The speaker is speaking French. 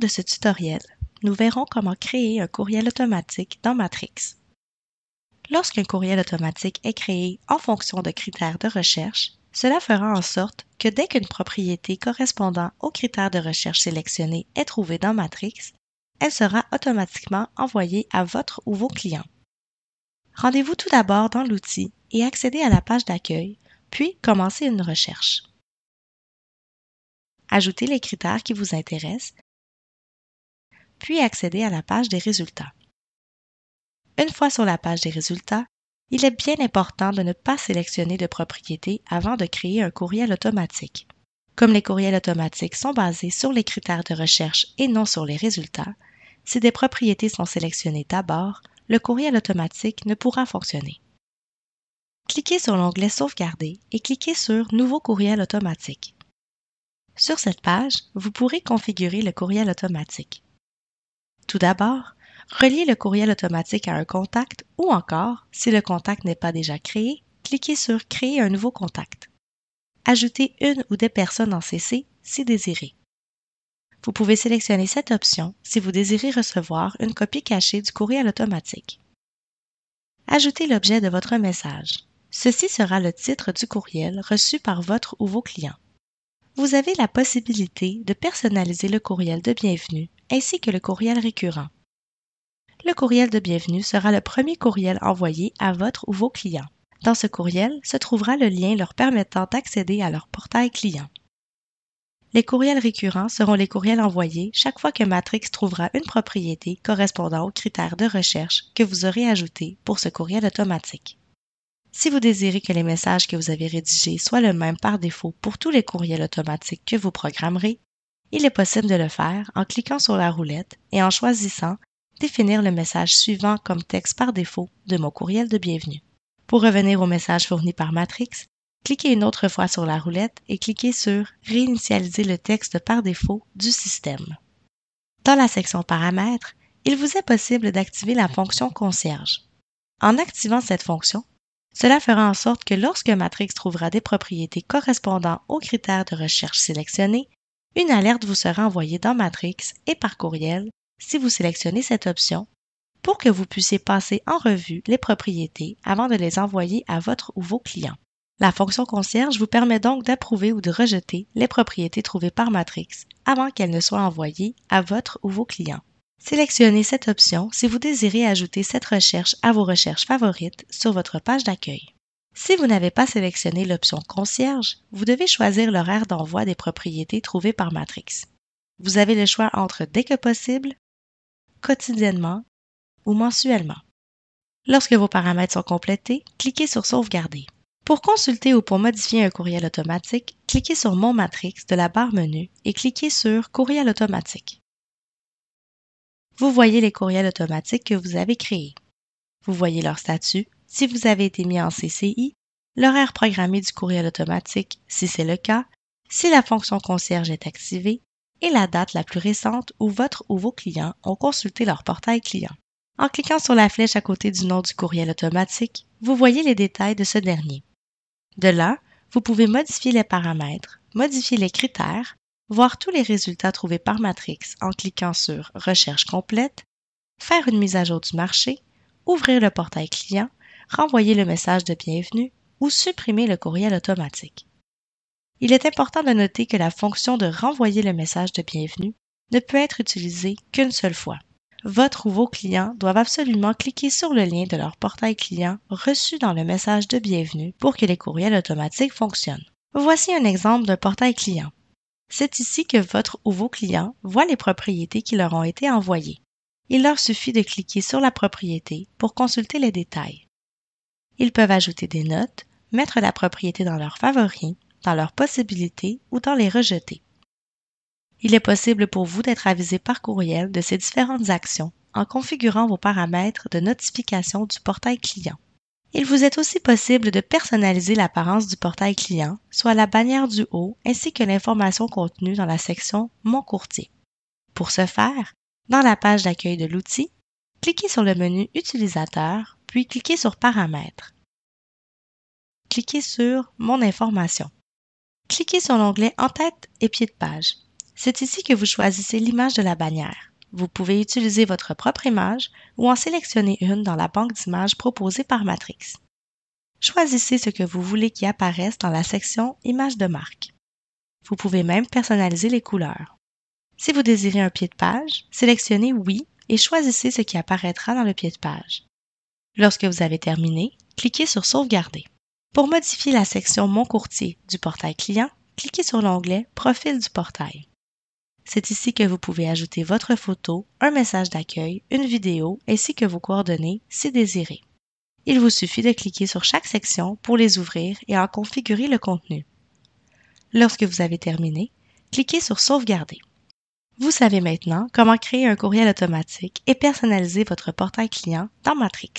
de ce tutoriel, nous verrons comment créer un courriel automatique dans Matrix. Lorsqu'un courriel automatique est créé en fonction de critères de recherche, cela fera en sorte que dès qu'une propriété correspondant aux critères de recherche sélectionnés est trouvée dans Matrix, elle sera automatiquement envoyée à votre ou vos clients. Rendez-vous tout d'abord dans l'outil et accédez à la page d'accueil, puis commencez une recherche. Ajoutez les critères qui vous intéressent, puis accédez à la page des résultats. Une fois sur la page des résultats, il est bien important de ne pas sélectionner de propriété avant de créer un courriel automatique. Comme les courriels automatiques sont basés sur les critères de recherche et non sur les résultats, si des propriétés sont sélectionnées d'abord, le courriel automatique ne pourra fonctionner. Cliquez sur l'onglet Sauvegarder et cliquez sur Nouveau courriel automatique. Sur cette page, vous pourrez configurer le courriel automatique. Tout d'abord, reliez le courriel automatique à un contact ou encore, si le contact n'est pas déjà créé, cliquez sur Créer un nouveau contact. Ajoutez une ou des personnes en CC si désiré. Vous pouvez sélectionner cette option si vous désirez recevoir une copie cachée du courriel automatique. Ajoutez l'objet de votre message. Ceci sera le titre du courriel reçu par votre ou vos clients. Vous avez la possibilité de personnaliser le courriel de bienvenue ainsi que le courriel récurrent. Le courriel de bienvenue sera le premier courriel envoyé à votre ou vos clients. Dans ce courriel se trouvera le lien leur permettant d'accéder à leur portail client. Les courriels récurrents seront les courriels envoyés chaque fois que Matrix trouvera une propriété correspondant aux critères de recherche que vous aurez ajoutés pour ce courriel automatique. Si vous désirez que les messages que vous avez rédigés soient le même par défaut pour tous les courriels automatiques que vous programmerez, il est possible de le faire en cliquant sur la roulette et en choisissant « Définir le message suivant comme texte par défaut de mon courriel de bienvenue ». Pour revenir au message fourni par Matrix, cliquez une autre fois sur la roulette et cliquez sur « Réinitialiser le texte par défaut du système ». Dans la section Paramètres, il vous est possible d'activer la fonction Concierge. En activant cette fonction, cela fera en sorte que lorsque Matrix trouvera des propriétés correspondant aux critères de recherche sélectionnés, une alerte vous sera envoyée dans Matrix et par courriel si vous sélectionnez cette option pour que vous puissiez passer en revue les propriétés avant de les envoyer à votre ou vos clients. La fonction concierge vous permet donc d'approuver ou de rejeter les propriétés trouvées par Matrix avant qu'elles ne soient envoyées à votre ou vos clients. Sélectionnez cette option si vous désirez ajouter cette recherche à vos recherches favorites sur votre page d'accueil. Si vous n'avez pas sélectionné l'option Concierge, vous devez choisir l'horaire d'envoi des propriétés trouvées par Matrix. Vous avez le choix entre dès que possible, quotidiennement ou mensuellement. Lorsque vos paramètres sont complétés, cliquez sur Sauvegarder. Pour consulter ou pour modifier un courriel automatique, cliquez sur Mon Matrix de la barre menu et cliquez sur Courriel automatique. Vous voyez les courriels automatiques que vous avez créés. Vous voyez leur statut, si vous avez été mis en CCI, l'horaire programmé du courriel automatique, si c'est le cas, si la fonction concierge est activée, et la date la plus récente où votre ou vos clients ont consulté leur portail client. En cliquant sur la flèche à côté du nom du courriel automatique, vous voyez les détails de ce dernier. De là, vous pouvez modifier les paramètres, modifier les critères, voir tous les résultats trouvés par Matrix en cliquant sur « Recherche complète », faire une mise à jour du marché, ouvrir le portail client, renvoyer le message de bienvenue ou supprimer le courriel automatique. Il est important de noter que la fonction de renvoyer le message de bienvenue ne peut être utilisée qu'une seule fois. Votre ou vos clients doivent absolument cliquer sur le lien de leur portail client reçu dans le message de bienvenue pour que les courriels automatiques fonctionnent. Voici un exemple d'un portail client. C'est ici que votre ou vos clients voient les propriétés qui leur ont été envoyées. Il leur suffit de cliquer sur la propriété pour consulter les détails. Ils peuvent ajouter des notes, mettre la propriété dans leurs favoris, dans leurs possibilités ou dans les rejeter. Il est possible pour vous d'être avisé par courriel de ces différentes actions en configurant vos paramètres de notification du portail client. Il vous est aussi possible de personnaliser l'apparence du portail client, soit la bannière du haut ainsi que l'information contenue dans la section « Mon courtier ». Pour ce faire, dans la page d'accueil de l'outil, cliquez sur le menu « Utilisateur » puis cliquez sur « Paramètres ». Cliquez sur « Mon information ». Cliquez sur l'onglet « En tête et pied de page ». C'est ici que vous choisissez l'image de la bannière. Vous pouvez utiliser votre propre image ou en sélectionner une dans la banque d'images proposée par Matrix. Choisissez ce que vous voulez qui apparaisse dans la section Images de marque. Vous pouvez même personnaliser les couleurs. Si vous désirez un pied de page, sélectionnez Oui et choisissez ce qui apparaîtra dans le pied de page. Lorsque vous avez terminé, cliquez sur Sauvegarder. Pour modifier la section Mon courtier du portail client, cliquez sur l'onglet Profil du portail. C'est ici que vous pouvez ajouter votre photo, un message d'accueil, une vidéo ainsi que vos coordonnées si désiré. Il vous suffit de cliquer sur chaque section pour les ouvrir et en configurer le contenu. Lorsque vous avez terminé, cliquez sur Sauvegarder. Vous savez maintenant comment créer un courriel automatique et personnaliser votre portail client dans Matrix.